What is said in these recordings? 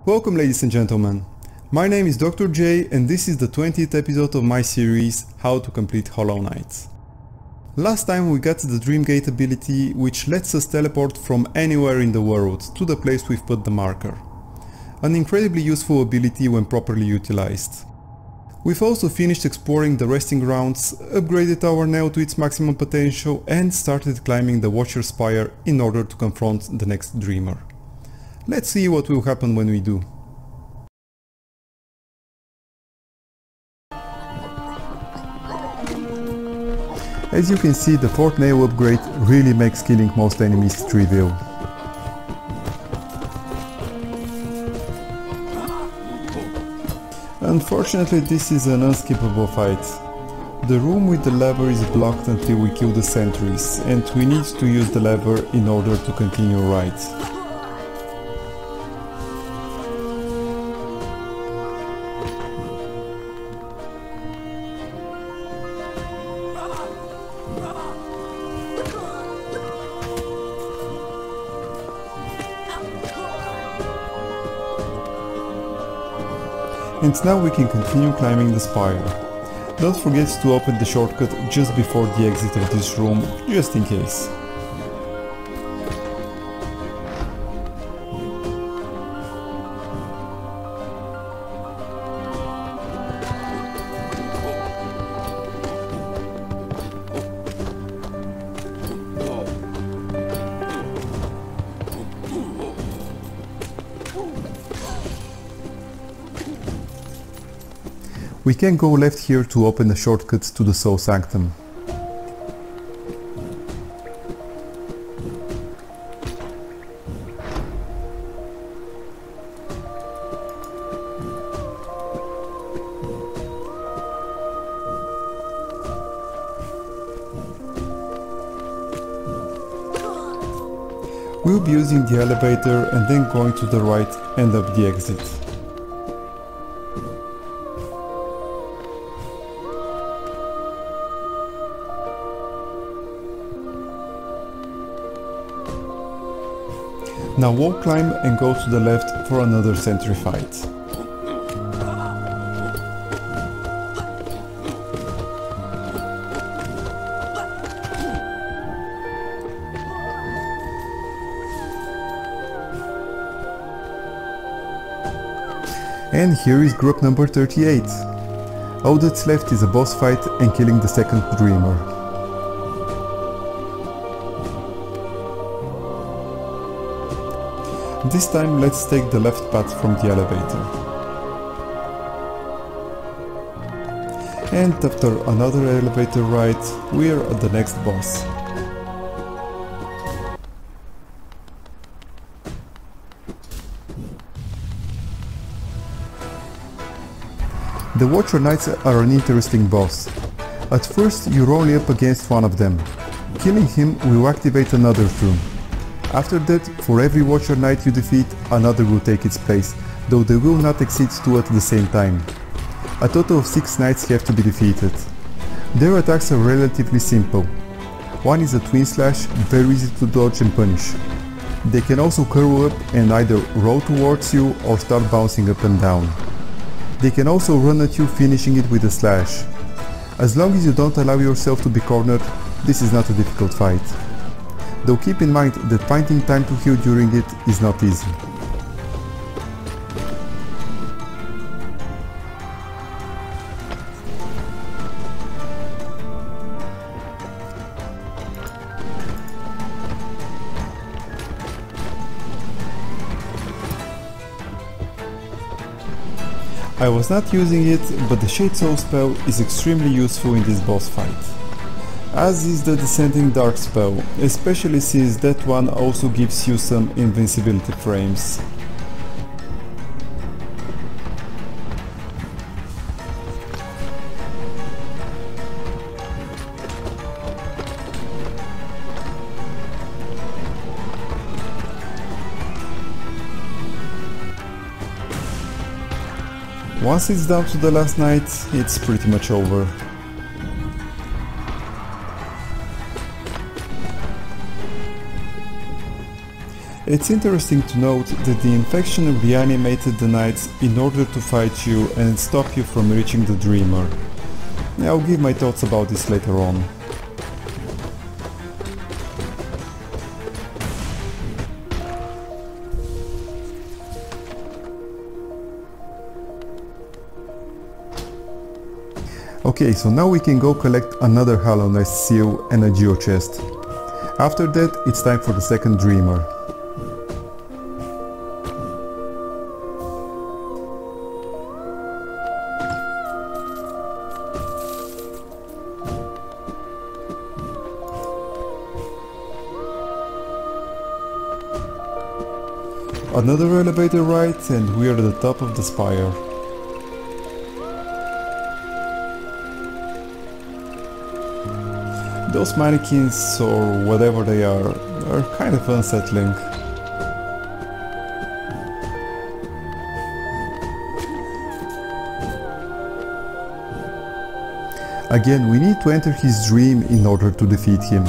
Welcome ladies and gentlemen, my name is Dr.J and this is the 20th episode of my series How to Complete Hollow Knight. Last time we got the Dreamgate ability, which lets us teleport from anywhere in the world to the place we've put the marker. An incredibly useful ability when properly utilized. We've also finished exploring the resting grounds, upgraded our nail to its maximum potential and started climbing the Watcher Spire in order to confront the next Dreamer. Let's see what will happen when we do. As you can see, the 4th nail upgrade really makes killing most enemies trivial. Unfortunately, this is an unskippable fight. The room with the lever is blocked until we kill the sentries, and we need to use the lever in order to continue right. And now we can continue climbing the spire. Don't forget to open the shortcut just before the exit of this room, just in case. We can go left here to open the shortcut to the Soul Sanctum. We'll be using the elevator and then going to the right and up the exit. Now wall climb and go to the left for another sentry fight. And here is group number 38. All that's left is a boss fight and killing the second Dreamer. This time let's take the left path from the elevator. And after another elevator ride, we're at the next boss. The Watcher Knights are an interesting boss. At first you're only up against one of them. Killing him will activate another tomb. After that, for every Watcher Knight you defeat, another will take its place, though they will not exceed 2 at the same time. A total of 6 Knights have to be defeated. Their attacks are relatively simple. One is a twin slash, very easy to dodge and punish. They can also curl up and either roll towards you or start bouncing up and down. They can also run at you, finishing it with a slash. As long as you don't allow yourself to be cornered, this is not a difficult fight. Though keep in mind that finding time to heal during it is not easy. I was not using it, but the Shade Soul spell is extremely useful in this boss fight. As is the Descending Dark spell, especially since that one also gives you some invincibility frames. Once it's down to the last knight, it's pretty much over. It's interesting to note that the infection reanimated the knights in order to fight you and stop you from reaching the dreamer. I'll give my thoughts about this later on. Okay, so now we can go collect another Hallownest seal and a geo chest. After that, it's time for the second dreamer. Another elevator ride and we are at the top of the spire. Those mannequins, or whatever they are kind of unsettling. Again, we need to enter his dream in order to defeat him.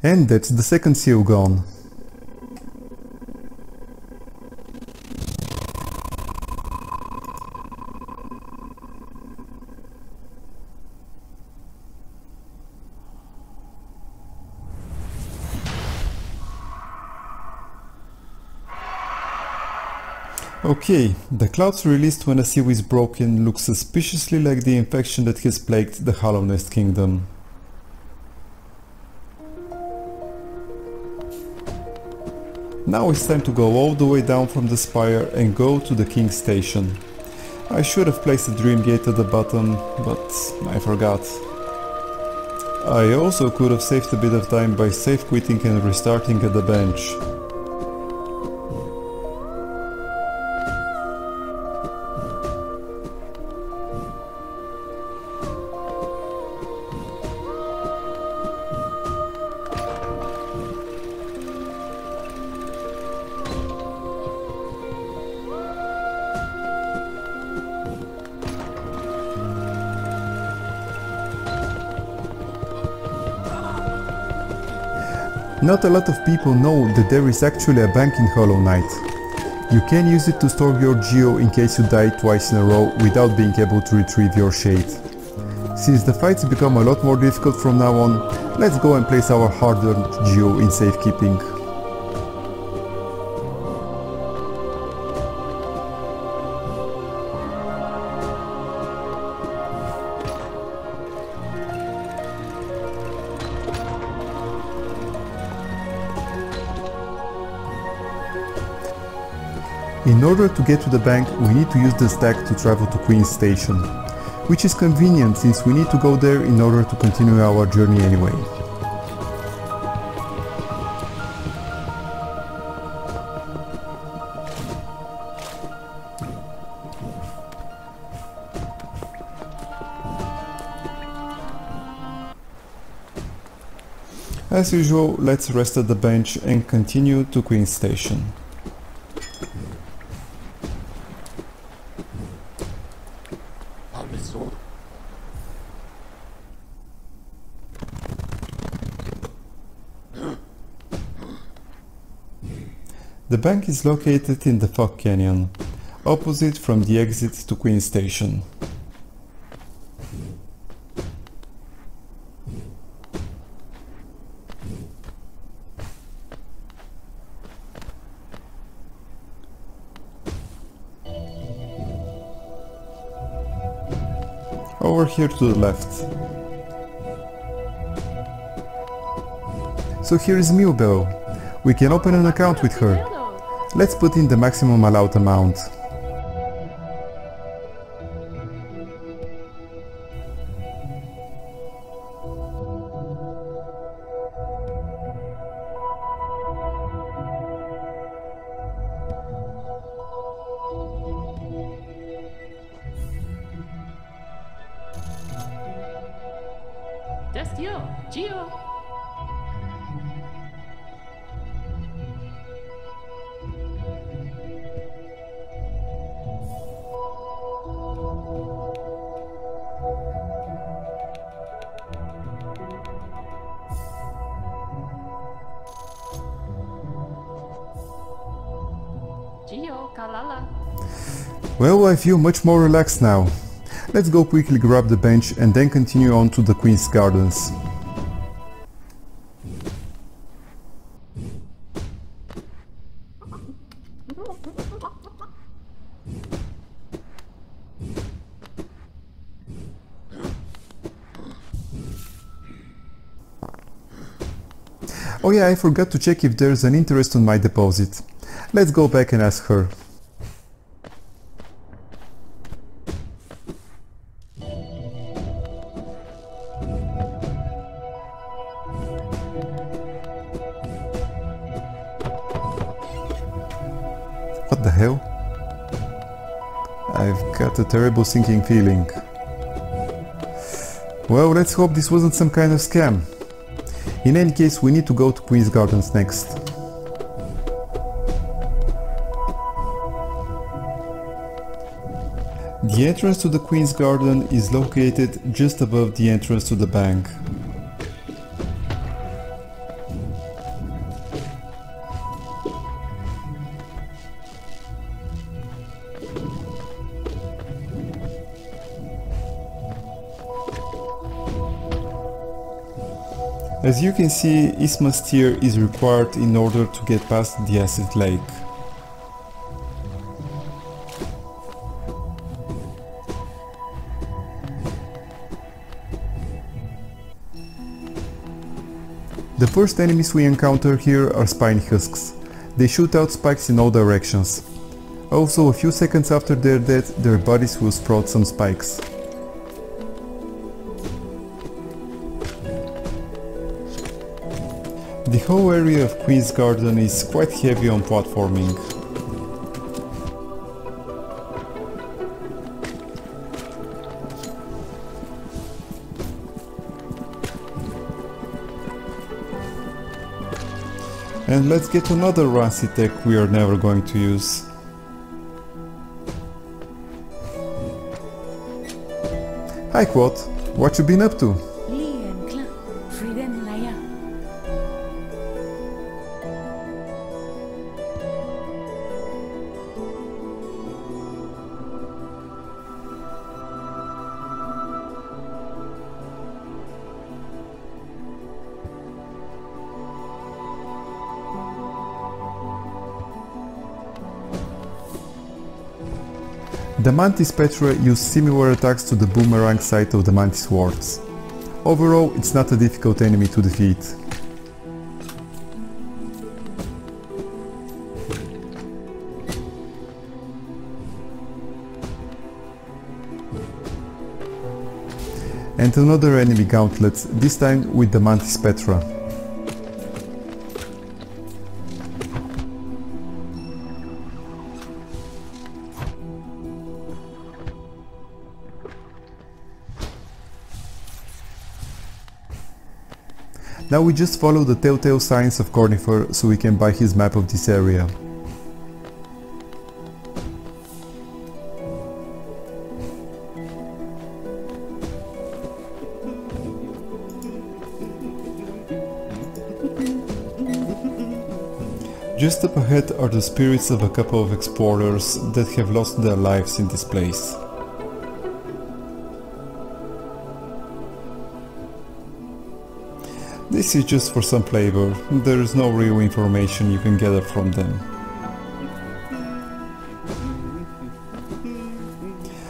And that's the second seal gone. Okay, the clouds released when a seal is broken look suspiciously like the infection that has plagued the Hallownest kingdom. Now it's time to go all the way down from the spire and go to the King's Station. I should have placed a dream gate at the bottom, but I forgot. I also could have saved a bit of time by safe quitting and restarting at the bench. Not a lot of people know that there is actually a bank in Hollow Knight. You can use it to store your geo in case you die twice in a row without being able to retrieve your shade. Since the fights become a lot more difficult from now on, let's go and place our hard-earned geo in safekeeping. In order to get to the bank, we need to use the stack to travel to Queen's Station, which is convenient since we need to go there in order to continue our journey anyway. As usual, let's rest at the bench and continue to Queen's Station. The bank is located in the Fog Canyon, opposite from the exit to Queen's Station. Over here to the left. So here is MILLIBELLE. We can open an account with her. Let's put in the maximum allowed amount. Gio, Gio. Gio, Kalala. Well, I feel much more relaxed now. Let's go quickly grab the bench and then continue on to the Queen's Gardens. Oh yeah, I forgot to check if there's an interest on my deposit. Let's go back and ask her. What the hell? I've got a terrible sinking feeling. Well, let's hope this wasn't some kind of scam. In any case, we need to go to Queen's Gardens next. The entrance to the Queen's Garden is located just above the entrance to the bank. As you can see, Isma's tier is required in order to get past the acid lake. The first enemies we encounter here are spine husks. They shoot out spikes in all directions. Also, a few seconds after their death, their bodies will sprout some spikes. The whole area of Queen's Garden is quite heavy on platforming. And let's get another rancy tech we are never going to use. Hi Quad, what you been up to? The Mantis Petra use similar attacks to the boomerang side of the Mantis Swords. Overall, it's not a difficult enemy to defeat. And another enemy gauntlet, this time with the Mantis Petra. Now we just follow the telltale signs of Cornifer so we can buy his map of this area. Just up ahead are the spirits of a couple of explorers that have lost their lives in this place. This is just for some flavor, there is no real information you can gather from them.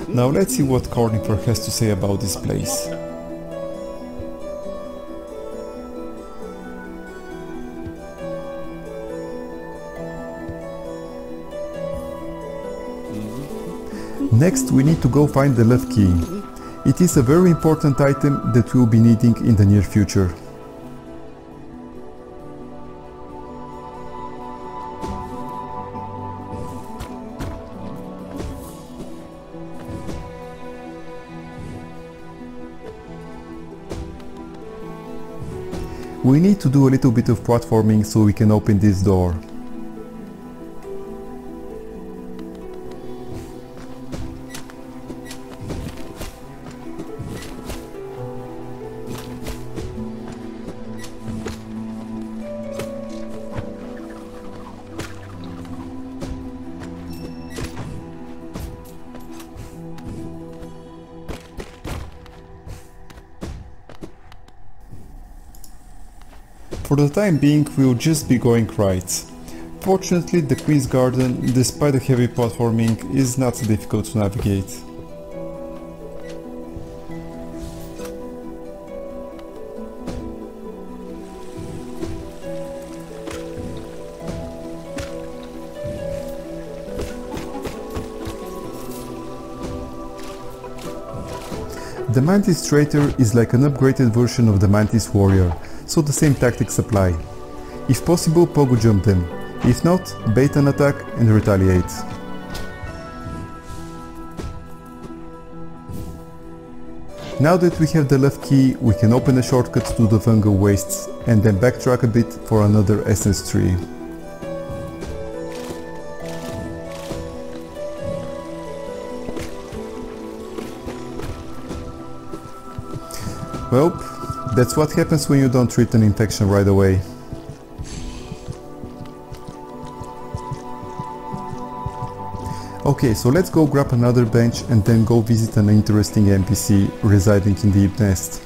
Now let's see what Cornifer has to say about this place. Next we need to go find the love key. It is a very important item that we will be needing in the near future. We need to do a little bit of platforming so we can open this door. For the time being, we'll just be going right. Fortunately, the Queen's Garden, despite the heavy platforming, is not so difficult to navigate. The Mantis Traitor is like an upgraded version of the Mantis Warrior, so the same tactics apply. If possible, pogo jump them. If not, bait an attack and retaliate. Now that we have the left key, we can open a shortcut to the fungal wastes and then backtrack a bit for another essence tree. Well, that's what happens when you don't treat an infection right away. Okay, so let's go grab another bench and then go visit an interesting NPC residing in Deep Nest.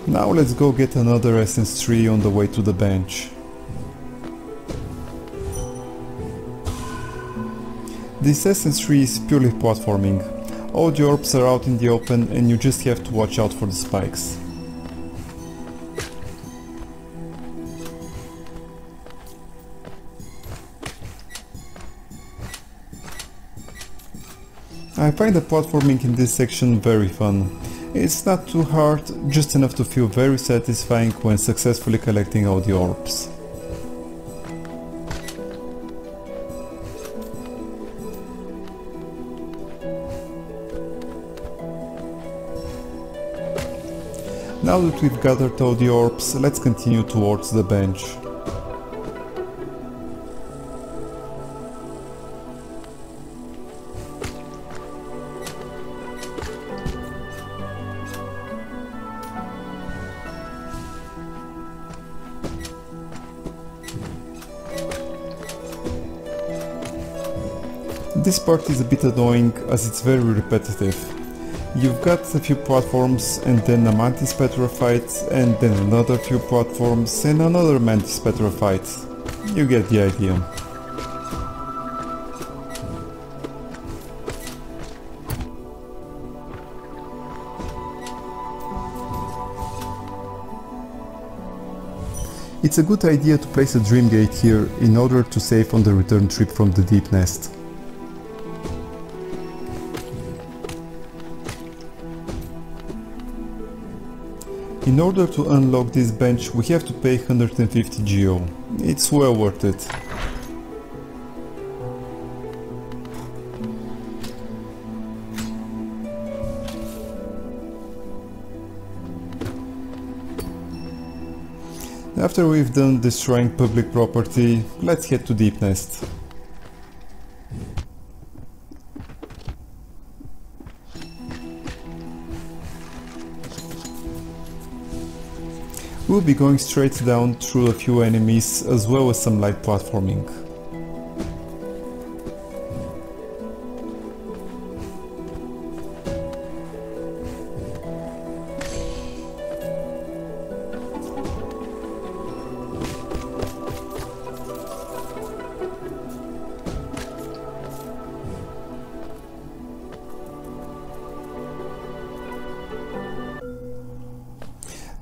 Now let's go get another essence tree on the way to the bench. This essence tree is purely platforming. All the orbs are out in the open and you just have to watch out for the spikes. I find the platforming in this section very fun. It's not too hard, just enough to feel very satisfying when successfully collecting all the orbs. Now that we've gathered all the orbs, let's continue towards the bench. This part is a bit annoying as it's very repetitive. You've got a few platforms and then a Mantis Petra fight and then another few platforms and another Mantis Petra fight. You get the idea. It's a good idea to place a Dream Gate here in order to save on the return trip from the Deep Nest. In order to unlock this bench we have to pay 150 geo. It's well worth it. After we've done destroying public property, let's head to Deep Nest. We'll be going straight down through a few enemies as well as some light platforming.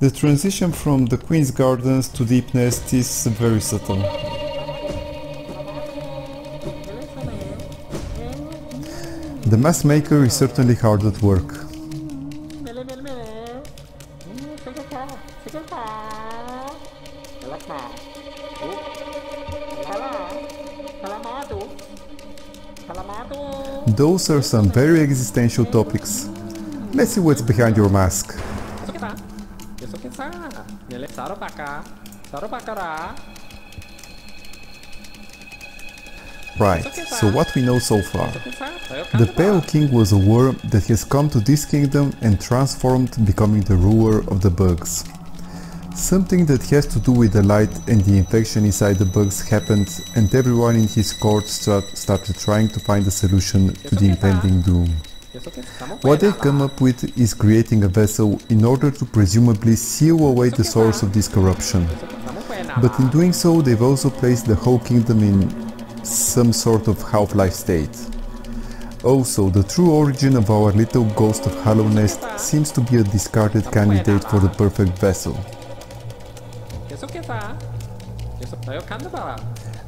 The transition from the Queen's Gardens to Deep Nest is very subtle. The mask maker is certainly hard at work. Those are some very existential topics. Let's see what's behind your mask. Right, so what we know so far. The Pale King was a worm that has come to this kingdom and transformed, becoming the ruler of the bugs. Something that has to do with the light and the infection inside the bugs happened, and everyone in his court started trying to find a solution to the impending doom. What they've come up with is creating a vessel in order to presumably seal away the source of this corruption. But in doing so, they've also placed the whole kingdom in some sort of half-life state. Also, the true origin of our little ghost of Hallownest seems to be a discarded candidate for the perfect vessel.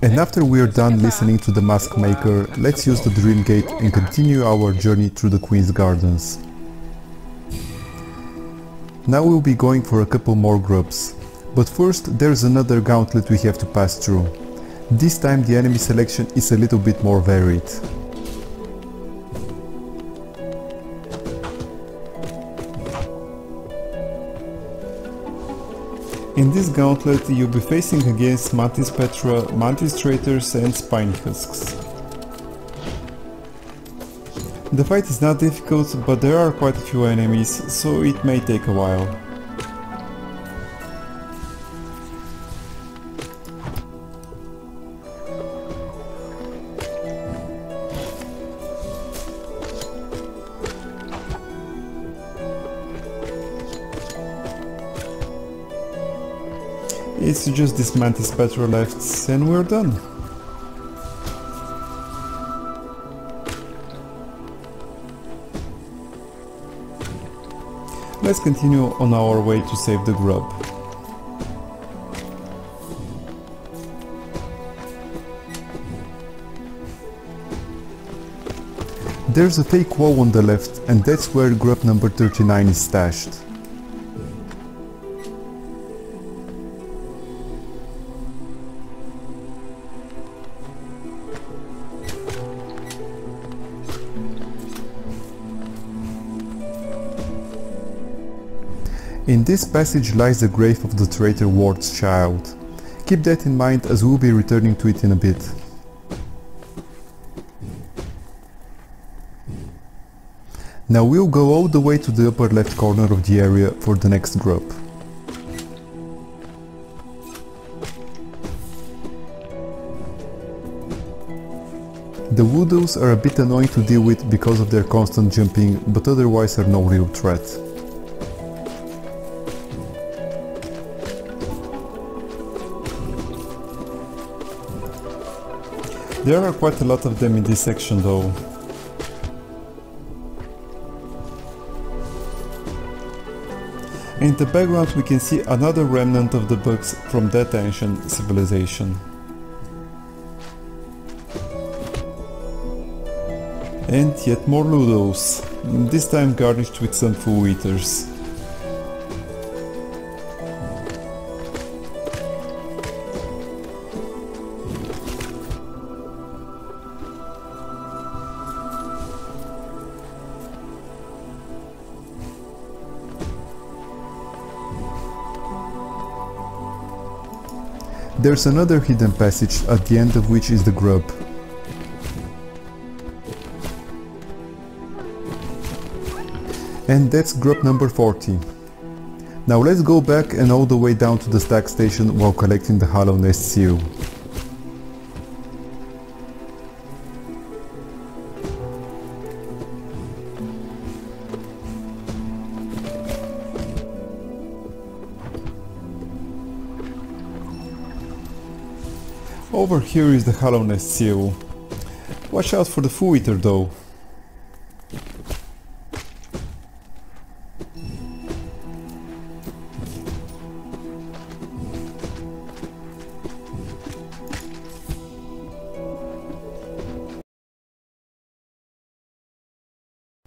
And after we're done listening to the mask maker, let's use the dream gate and continue our journey through the Queen's Gardens. Now we'll be going for a couple more grubs, but first there's another gauntlet we have to pass through. This time the enemy selection is a little bit more varied. In this gauntlet you'll be facing against Mantis Petra, Mantis Traitors and Spiny Husks. The fight is not difficult, but there are quite a few enemies, so it may take a while. It's just this Mantis Petra left and we're done. Let's continue on our way to save the grub. There's a fake wall on the left, and that's where grub number 39 is stashed. In this passage lies the grave of the traitor Ward's child. Keep that in mind as we'll be returning to it in a bit. Now we'll go all the way to the upper left corner of the area for the next grub. The Woodoos are a bit annoying to deal with because of their constant jumping, but otherwise are no real threat. There are quite a lot of them in this section though. In the background we can see another remnant of the bugs from that ancient civilization. And yet more Ludos, this time garnished with some Foo Eaters. There's another hidden passage at the end of which is the grub. And that's grub number 40. Now let's go back and all the way down to the stack station while collecting the Hallownest seal. Over here is the Hallownest seal. Watch out for the Foo Eater though.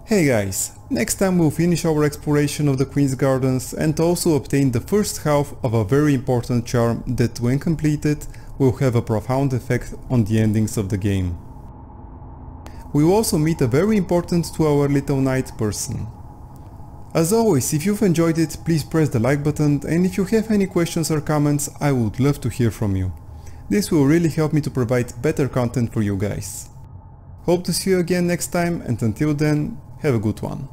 Hey guys, next time we'll finish our exploration of the Queen's Gardens and also obtain the first half of a very important charm that when completed will have a profound effect on the endings of the game. We will also meet a very important 2-hour little knight person. As always, if you've enjoyed it, please press the like button, and if you have any questions or comments, I would love to hear from you. This will really help me to provide better content for you guys. Hope to see you again next time, and until then, have a good one.